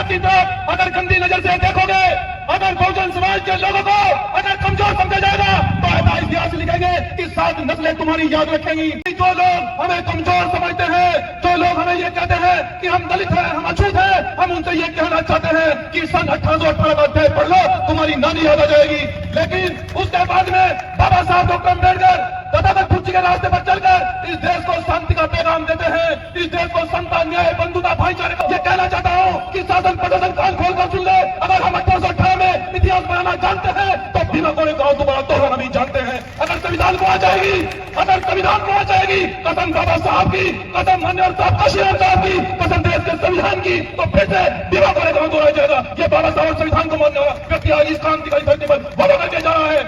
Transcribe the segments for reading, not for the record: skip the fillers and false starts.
की तरफ अगर गंदी नजर से देखोगे, अगर बहुजन समाज के लोगों को अगर कमजोर समझा जाएगा तो ऐसा इतिहास लिखेंगे कि 7 नस्लें तुम्हारी याद रखेंगी। जो लोग हमें कमजोर समझते हैं, जो लोग हमें ये कहते हैं कि हम दलित हैं, हम अछूत हैं, हम उनसे ये कहना चाहते हैं कि सन 1818 का अध्याय पढ़ लो, तुम्हारी नानी याद आ जाएगी। लेकिन उसके बाद में बाबा साहब डॉक्टर अम्बेडकर तथागत खुद के रास्ते पर चलकर इस देश को शांति का पैगाम देते हैं, इस देश को समता, न्याय, बंधुता, भाईचारे का। ये कहना चाहता हूँ कि शासन प्रशासन कान खोलकर सुन ले। अगर हम 1818 में इतिहास बनाना जानते हैं तो बिना कोई गांव दोबारा दोहराना भी जानते हैं। अगर संविधान को आ जाएगी, अगर संविधान को आ जाएगी, कसम बाबा साहब की, कसम मान्यवर साहब काशीराम साहब की, कसम देश के संविधान की, तो फिर से बिना कोई गांव दोहराया जाएगा। ये बाबा साहब संविधान को मानने वाला व्यक्ति आज इस क्रांतिकारी धरती पर वादा करके जा रहा है।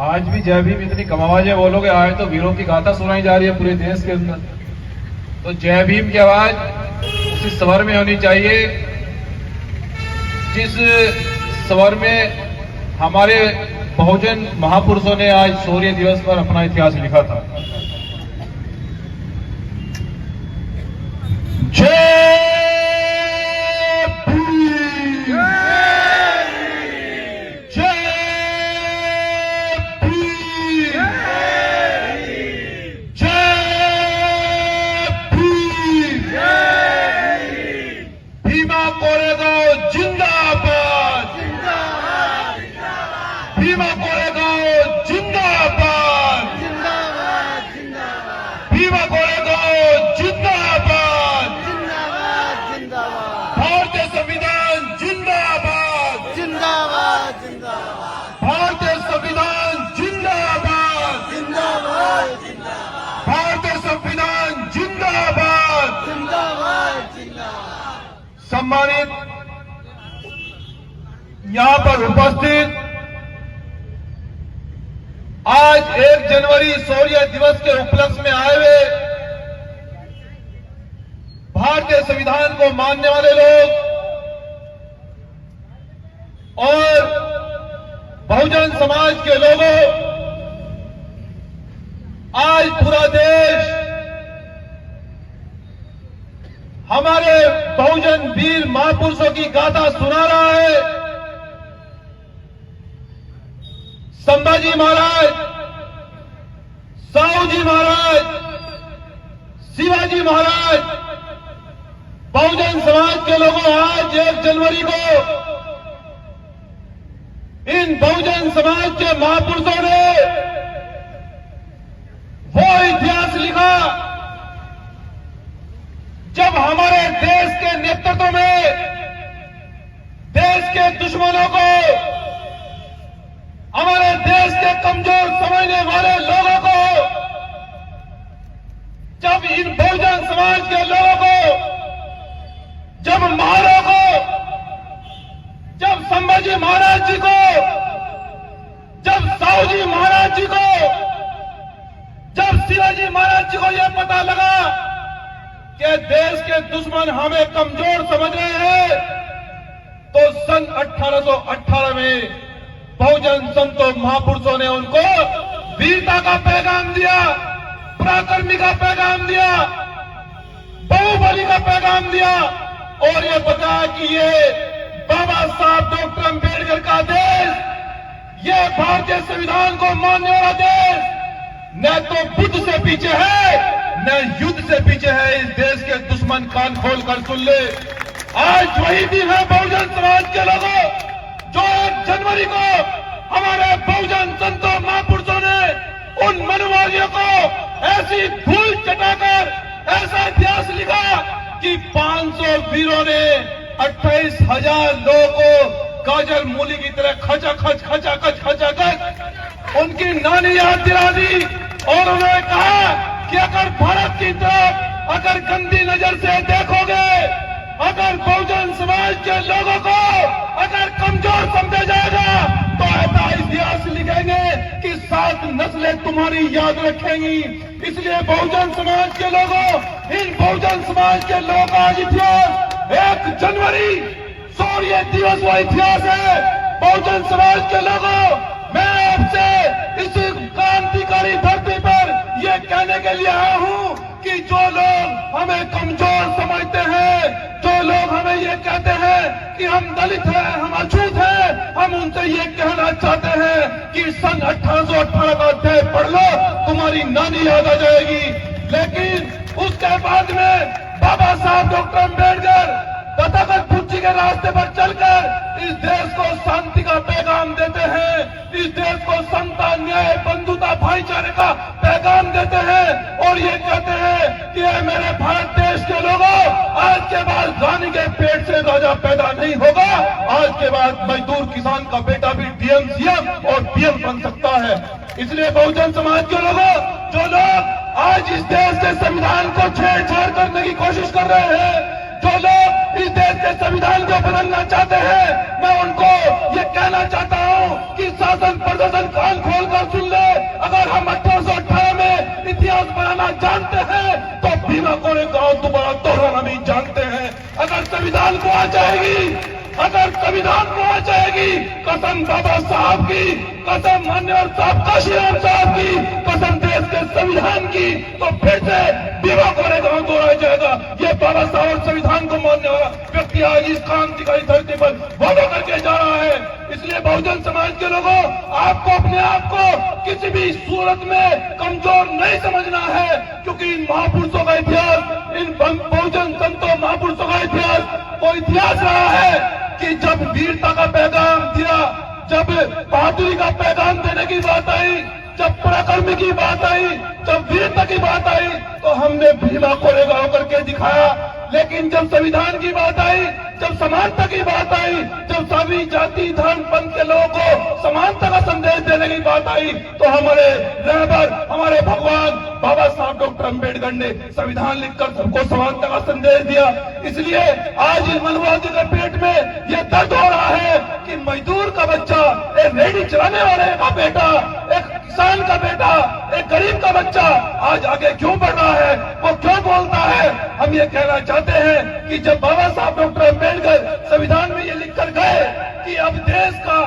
आज भी जय भीम इतनी कम आवाज बोलोगे, आज तो वीरों की गाथा सुनाई जा रही है पूरे देश के अंदर। तो जय भीम की आवाज उसी स्वर में होनी चाहिए जिस स्वर में हमारे बहुजन महापुरुषों ने आज शौर्य दिवस पर अपना इतिहास लिखा था। भीमा कोरेगांव जिंदाबाद, जिंदाबाद जिंदाबाद, भीमा कोरेगांव जिंदाबाद, जिंदाबाद जिंदाबाद, भारतीय संविधान जिंदाबाद, जिंदाबाद जिंदाबाद, भारतीय संविधान जिंदाबाद, जिंदाबाद जिंदाबाद, भारतीय संविधान जिंदाबाद। जिंदाबाद जिंदाबाद। सम्मानित यहां पर उपस्थित आज 1 जनवरी शौर्य दिवस के उपलक्ष्य में आए हुए भारतीय संविधान को मानने वाले लोग और बहुजन समाज के लोगों, आज पूरा देश हमारे बहुजन वीर महापुरुषों की गाथा सुना रहा है। संभाजी महाराज, साहूजी महाराज, शिवाजी महाराज, बहुजन समाज के लोगों, आज 1 जनवरी को इन बहुजन समाज के महापुरुषों ने वो इतिहास लिखा जब हमारे देश के नेतृत्व में देश के दुश्मनों को, हमारे देश के कमजोर समझने वाले लोगों को, जब इन बहुजन समाज के लोगों को, जब महाराज को, जब संभाजी महाराज जी को, जब साहूजी महाराज जी को, जब शिवाजी महाराज जी को यह पता लगा कि देश के दुश्मन हमें कमजोर समझ रहे हैं, तो सन 1818 में बहुजन संतों महापुरुषों ने उनको वीरता का पैगाम दिया, पराक्रमी का पैगाम दिया, बाहुबली का पैगाम दिया और ये बताया कि ये बाबा साहब डॉक्टर अम्बेडकर का देश, ये भारतीय संविधान को मानने वाला देश न तो बुद्ध से पीछे है न युद्ध से पीछे है। इस देश के दुश्मन कान खोल कर सुन ले। आज वही दिन है बहुजन समाज के लोगों जो 1 जनवरी को हमारे बहुजन संतों महापुरुषों ने उन मनुवादियों को ऐसी धूल चटाकर ऐसा इतिहास लिखा कि 500 वीरों ने 28,000 लोगों को गाजर मूली की तरह खचाखच उनकी नानी याद दिला दी और उन्होंने कहा कि अगर भारत की तरफ अगर गंदी नजर से देखोगे, अगर बहुजन समाज के लोगों को अगर कमजोर समझा जाएगा तो ऐसा इतिहास लिखेंगे कि 7 नस्लें तुम्हारी याद रखेंगी। इसलिए बहुजन समाज के लोगों, इन बहुजन समाज के लोगों का आज इतिहास 1 जनवरी शौर्य दिवस वो इतिहास है। बहुजन समाज के लोगों, मैं आपसे इस क्रांतिकारी धरती पर यह कहने के लिए आया हूं कि जो लोग हमें कमजोर समझते हैं, जो लोग कहते हैं कि हम दलित हैं, हम अछूत हैं, हम उनसे ये कहना चाहते हैं कि सन 1818 का अध्याय पढ़ लो, तुम्हारी नानी याद आ जाएगी। लेकिन उसके बाद में बाबा साहब डॉक्टर अम्बेडकर तथागत बुद्धि के रास्ते पर चलकर इस देश को शांति का पैगाम देते हैं, इस देश को समता, न्याय, बंधुता, भाईचारे का पैगाम देते हैं और ये कहते हैं कि ये मेरे भारत देश के लोगों, आज के बाद रानी के पेट से राजा पैदा नहीं होगा, आज के बाद मजदूर किसान का बेटा भी डीएम, सीएम और पीएम बन सकता है। इसलिए बहुजन समाज के लोगों, जो लोग आज इस देश के संविधान को छेड़छाड़ करने की कोशिश कर रहे हैं, जो लोग इस देश के संविधान को बदलना चाहते हैं, मैं उनको ये कहना चाहता हूं कि शासन प्रशासन कान खोलकर सुन ले। अगर हम 1818 में इतिहास बनाना जानते हैं तो भीमा कोरे गांव दोबारा दोहराना भी जानते हैं। अगर संविधान को आ जाएगी, अगर संविधान को आ जाएगी, कसम बाबा साहब की, कसम मान्यवर साहब काशीराम साहब की, कसम देश के संविधान की, तो फिर से भीमा कोरे गांव दोहराया जाएगा। ये बाबा साहब और संविधान को मानने वाला व्यक्ति आज इस क्रांतिकारी धरती पर वादा करके जा रहा है। इसलिए बहुजन समाज के लोगों, आपको अपने आप को किसी भी सूरत में कमजोर नहीं समझना है, क्योंकि इन महापुरुषों का इतिहास, इन बहुजन संतों महापुरुषों का इतिहास वो इतिहास रहा है कि जब वीरता का पैगाम दिया, जब बहादुरी का पैगाम देने की बात आई, जब पराक्रम की बात आई, जब वीरता की बात आई, तो हमने भीमा कोरेगा होकर के दिखाया। लेकिन जब संविधान की बात आई, जब समानता की बात आई, जब सभी जाति धर्म पंथ के लोगों को समानता का संदेश देने की बात आई, तो हमारे रहबर, हमारे भगवान बाबा साहब डॉक्टर अम्बेडकर ने संविधान लिखकर सबको समानता का संदेश दिया। इसलिए आज इस मनवादी के पेट में यह दर्द हो रहा है कि मजदूर का बच्चा, एक रेहड़ी चलाने वाले का बेटा, एक किसान का बेटा, एक गरीब का बच्चा आज आगे क्यों बढ़ रहा है, वो क्यों बोलता है। हम ये कहना चाहते हैं कि जब बाबा साहब डॉक्टर अम्बेडकर संविधान में ये लिखकर गए कि अब देश का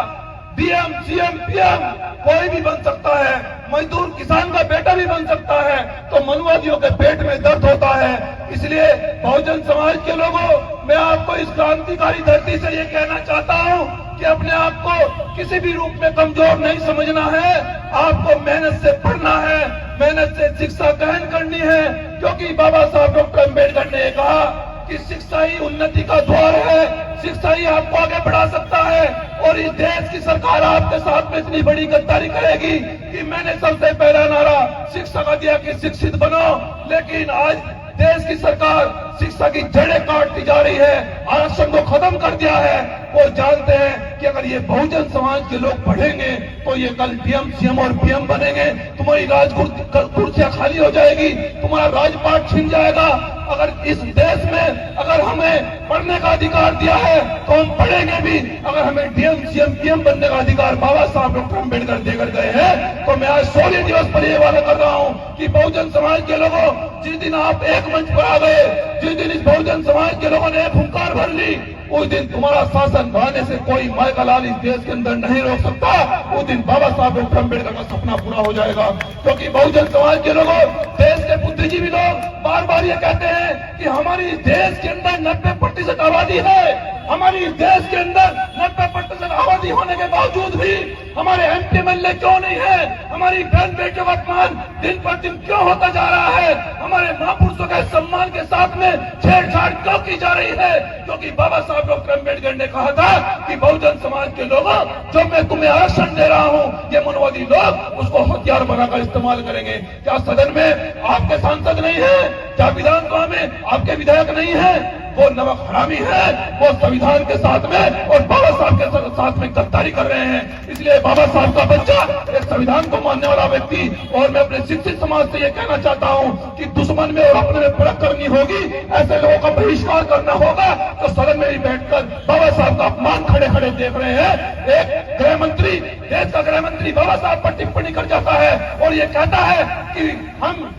डीएम, सीएम, पीएम कोई भी बन सकता है, मजदूर किसान का बेटा भी बन सकता है, तो मनुवादियों के पेट में दर्द होता है। इसलिए बहुजन समाज के लोगों, मैं आपको इस क्रांतिकारी धरती से ये कहना चाहता हूं कि अपने आप को किसी भी रूप में कमजोर नहीं समझना है। आपको मेहनत से पढ़ना है, मेहनत से शिक्षा ग्रहण करनी है, क्योंकि बाबा साहब डॉक्टर अम्बेडकर ने कहा कि शिक्षा ही उन्नति का द्वार है, शिक्षा ही आपको आगे बढ़ा सकता है। और इस देश की सरकार आपके साथ में इतनी बड़ी गद्दारी करेगी कि मैंने सबसे पहला नारा शिक्षा का दिया कि शिक्षित बनो, लेकिन आज देश की सरकार शिक्षा की जड़ें काटती जा रही है, आरक्षण को खत्म कर दिया है। वो जानते हैं कि अगर ये बहुजन समाज के लोग पढ़ेंगे तो ये कल डीएम, सीएम और पीएम बनेंगे, तुम्हारी कुर्सियां खाली हो जाएगी, तुम्हारा राजपाट छिन जाएगा। अगर इस देश में अगर हमें पढ़ने का अधिकार दिया है तो हम पढ़ेंगे भी। अगर हमें डीएम, सीएम, पीएम बनने का अधिकार बाबा साहब डॉक्टर अम्बेडकर देकर गए हैं, तो मैं आज 16 दिवस पर यह वादा कर रहा हूं कि बहुजन समाज के लोगों, जिस दिन आप एक मंच पर आ गए, जिस दिन इस बहुजन समाज के लोगों ने एक हुंकार भर ली, उस दिन तुम्हारा शासन बढ़ाने से कोई माय का लाल इस देश के अंदर नहीं रोक सकता। उस दिन बाबा साहब डॉक्टर अम्बेडकर का सपना पूरा हो जाएगा। क्योंकि बहुजन समाज के लोगों, देश के बुद्धिजीवी लोग बार बार ये कहते हैं कि हमारी देश के अंदर 90% आबादी है, हमारी देश के अंदर 90% आबादी होने के बावजूद भी हमारे एमपी एमएलए क्यों नहीं है, हमारी बहन बेटियों का अपमान दिन पर दिन क्यों होता जा रहा है, हमारे महापुरुषों के सम्मान के साथ में छेड़छाड़ क्यों की जा रही है। क्योंकि बाबा साहब डॉक्टर अम्बेडकर ने कहा था कि बहुजन समाज के लोगों, जो मैं तुम्हें आरक्षण दे रहा हूं, ये मनवादी लोग उसको हथियार बनाकर इस्तेमाल करेंगे। क्या सदन में आपके सांसद नहीं है? क्या विधानसभा में आपके विधायक नहीं है? वो नमक हरामी है, वो संविधान के साथ में और बाबा साहब के साथ में गद्दारी कर रहे हैं। इसलिए बाबा साहब का बच्चा एक संविधान को मानने वाला व्यक्ति, और मैं अपने शिक्षित समाज से ये कहना चाहता हूं कि दुश्मन में और अपने में फर्क करनी होगी, ऐसे लोगों का बहिष्कार करना होगा। तो सदन में ही बैठकर बाबा साहब का अपमान खड़े खड़े देख रहे हैं। एक गृह मंत्री, देश का गृह मंत्री बाबा साहब पर टिप्पणी कर जाता है और ये कहता है कि हम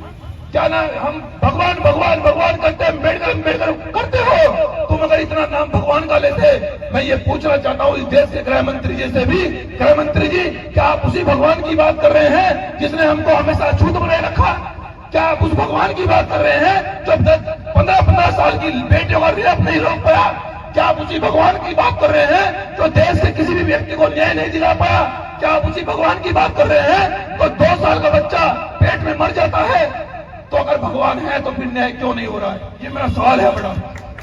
क्या ना, हम भगवान भगवान भगवान करते हैं, अम्बेडकर अम्बेडकर करते हो। तुम अगर इतना नाम भगवान का लेते, मैं ये पूछना चाहता हूँ इस देश के गृह मंत्री जी से भी, गृह मंत्री जी, क्या आप उसी भगवान की बात कर रहे हैं जिसने हमको हमेशा अछूत बनाए रखा? क्या आप उस भगवान की बात कर रहे हैं जो 15-15 साल की बेटियों का रेप नहीं रोक पाया? क्या आप उसी भगवान की बात कर रहे हैं जो देश के किसी भी व्यक्ति को न्याय नहीं दिला पाया? क्या आप उसी भगवान की बात कर रहे हैं तो 2 साल का बच्चा पेट में मर जाता है? तो अगर भगवान है तो फिर न्याय क्यों नहीं हो रहा है? ये मेरा सवाल है बड़ा।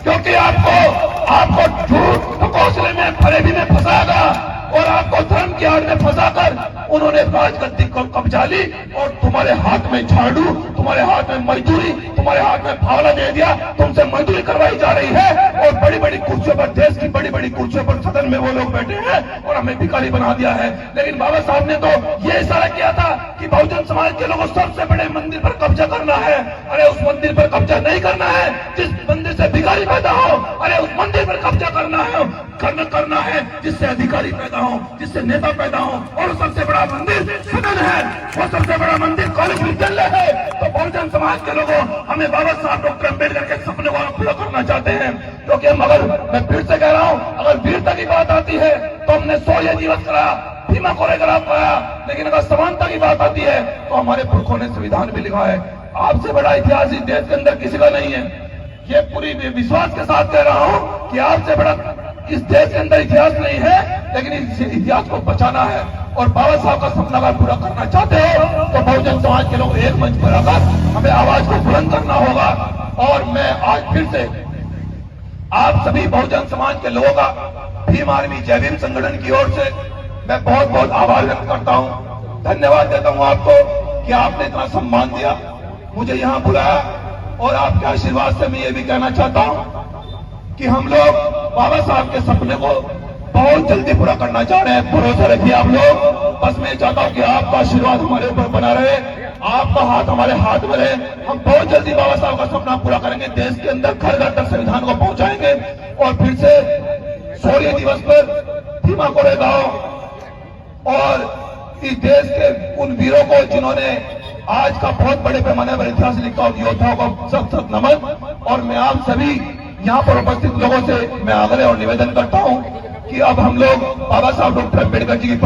क्योंकि आपको झूठ ढकोसले में फरेबी में फंसाएगा और आपको धर्म की आड़ में फंसाकर उन्होंने राजगद्दी को कब्जा ली और तुम्हारे हाथ में झाड़ू, तुम्हारे हाथ में मजदूरी, तुम्हारे हाथ में फावला दे दिया, तुमसे मजदूरी करवाई जा रही है और बड़ी बड़ी कुर्सियों पर, देश की बड़ी बड़ी कुर्सियों पर सदन में वो लोग बैठे हैं और हमें भिखारी बना दिया है। लेकिन बाबा साहब ने तो ये इशारा किया था कि बहुजन समाज के लोगों को सबसे बड़े मंदिर पर कब्जा करना है। अरे उस मंदिर पर कब्जा नहीं करना है जिस मंदिर से भिखारी पैदा हो, अरे उस मंदिर पर कब्जा करना है जिससे अधिकारी पैदा हो, जिससे नेता पैदा हो। और सबसे बड़ा मंदिर सदन है, वो सबसे बड़ा मंदिर कॉलेज विद्यालय है। तो बहुजन समाज के लोगों हमें बाबा साहब डॉक्टर अम्बेडकर के सपने को पूरा करना चाहते हैं। क्योंकि हम मैं फिर से कह रहा हूं, अगर वीरता की बात आती है तो हमने 16 दिवस कराया, भीमा कोरेग्राफ कराया, लेकिन अगर समानता की बात आती है तो हमारे पुरखों ने संविधान भी लिखा है। आपसे बड़ा इतिहास इस देश के अंदर किसी का नहीं है। ये पूरी विश्वास के साथ कह रहा हूं कि आपसे बड़ा इस देश के अंदर इतिहास नहीं है, लेकिन इस इतिहास को बचाना है। और बाबा साहब का सपना अगर पूरा करना चाहते हो तो बहुजन समाज के लोग एक मंच पर आकर हमें आवाज को बुलंद करना होगा। और मैं आज फिर से आप सभी बहुजन समाज के लोगों का भीम आर्मी जय भीम संगठन की ओर से मैं बहुत बहुत आभार व्यक्त करता हूं, धन्यवाद देता हूं आपको कि आपने इतना सम्मान दिया, मुझे यहां बुलाया। और आपके आशीर्वाद से मैं ये भी कहना चाहता हूं कि हम लोग बाबा साहब के सपने को बहुत जल्दी पूरा करना चाह रहे हैं। भरोसा रखिए आप लोग। बस मैं चाहता हूं कि आपका आशीर्वाद हमारे ऊपर बना रहे, आपका हाथ हमारे हाथ में रहे। हम बहुत जल्दी बाबा साहब का सपना पूरा करेंगे, देश के अंदर घर घर तक संविधान को पहुंचाएंगे। और फिर से 16 दिवस पर भीमा कोरेगांव और इस देश के उन वीरों को जिन्होंने आज का बहुत बड़े पैमाने पर इतिहास लिखा और योद्धाओं को सख्त सख्त नमन। और मैं आप सभी यहाँ पर उपस्थित लोगों से मैं आग्रह और निवेदन करता हूँ कि अब हम लोग बाबा साहब डॉक्टर अम्बेडकर जी की